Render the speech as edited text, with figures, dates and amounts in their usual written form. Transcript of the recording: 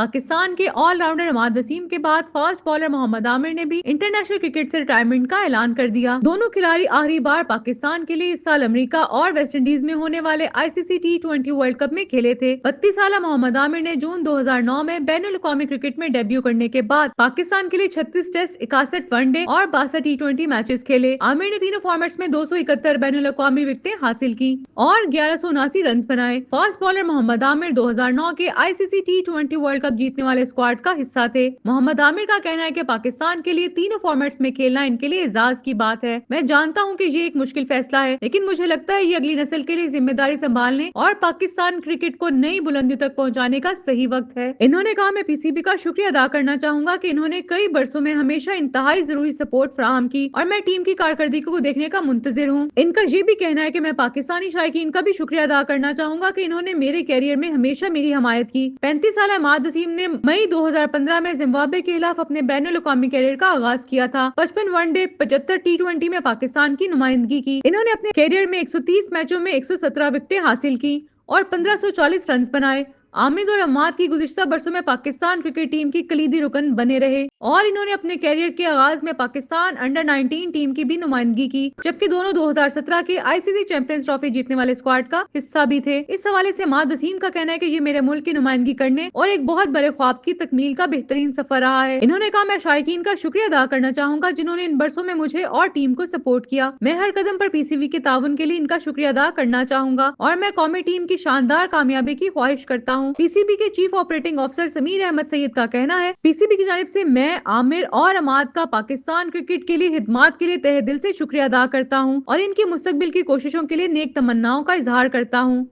پاکستان کے all rounder عماد وسیم کے بعد فاسٹ بالر محمد عامر نے بھی انٹرنیشنل کرکٹ سے ریٹائرمنٹ کا اعلان کر دیا۔ دونوں کھلاڑی آخری بار پاکستان کے لیے اس سال امریکہ اور ویسٹ انڈیز میں ہونے والے ICC T20 ورلڈ کپ میں کھیلے تھے۔ 32 سالہ محمد عامر نے جون 2009 میں بین الاقوامی کرکٹ میں ڈیبیو کرنے کے بعد پاکستان کے لیے 36 ٹیسٹ، 61 ون ڈے اور 62 T20 میچز کھیلے۔ عامر نے تینوں فارمیٹس میں 271 بین الاقوامی وکٹیں حاصل کی اور 1179 رنز بنائے۔ فاسٹ بالر محمد عامر 2009 کے ICC T20 ورلڈ کپ جیتنے والے اسکواڈ کا حصہ تھے۔ محمد عامر کا کہنا ہے کہ پاکستان کے لیے تینوں فارمیٹس میں کھیلنا ان کے لیے اعزاز کی بات ہے۔ میں جانتا ہوں کہ یہ ایک مشکل فیصلہ ہے، لیکن مجھے لگتا ہے یہ اگلی نسل کے لیے ذمہ داری سنبھالنے اور پاکستان کرکٹ کو نئی بلندیوں تک پہنچانے کا صحیح وقت ہے۔ انہوں نے کہا، میں PCB کا شکریہ ادا کرنا چاہوں گا کہ انہوں نے کئی برسوں میں ہمیشہ انتہائی ضروری سپورٹ فراہم کی اور میں ٹیم کی کارکردگی کو دیکھنے کا منتظر ہوں۔ ان کا یہ بھی کہنا ہے کہ میں پاکستانی شائقین کا بھی شکریہ ادا کرنا چاہوں گا کہ انہوں نے میرے کیریئر میں ہمیشہ میری حمایت کی۔ 35 سالہ عماد وسیم نے مئی 2015 میں زمبابوے کے خلاف اپنے بین الاقوامی کیریئر کا آغاز کیا تھا۔ 55 ون ڈے، 75 T20 میں پاکستان کی نمائندگی کی۔ انہوں نے اپنے کیریئر میں 130 میچوں میں 117 وکٹیں حاصل کی اور 1540 رنز بنائے۔ عامر اور عماد کی گزشتہ برسوں میں پاکستان کرکٹ ٹیم کی کلیدی رکن بنے رہے اور انہوں نے اپنے کیریئر کے آغاز میں پاکستان انڈر 19 ٹیم کی بھی نمائندگی کی، جبکہ دونوں 2017 کے ICC چیمپئنز ٹرافی جیتنے والے اسکواڈ کا حصہ بھی تھے۔ اس حوالے سے عماد وسیم کا کہنا ہے کہ یہ میرے ملک کی نمائندگی کرنے اور ایک بہت بڑے خواب کی تکمیل کا بہترین سفر رہا ہے۔ انہوں نے کہا، میں شائقین کا شکریہ ادا کرنا چاہوں گا جنہوں نے ان برسوں میں مجھے اور ٹیم کو سپورٹ کیا۔ میں ہر قدم پر PCB کے تعاون کے لیے ان کا شکریہ ادا کرنا چاہوں گا اور میں قومی ٹیم کی شاندار کامیابی کی خواہش کرتا ہوں۔ PCB کے chief operating officer Sameer Ahmed Syed کا کہنا ہے، PCB کی جانب سے میں عامر اور عماد کا پاکستان کرکٹ کے لیے خدمات کے لیے تہہ دل سے شکریہ ادا کرتا ہوں اور ان کی مستقبل کی کوششوں کے لیے نیک تمناؤں کا اظہار کرتا ہوں۔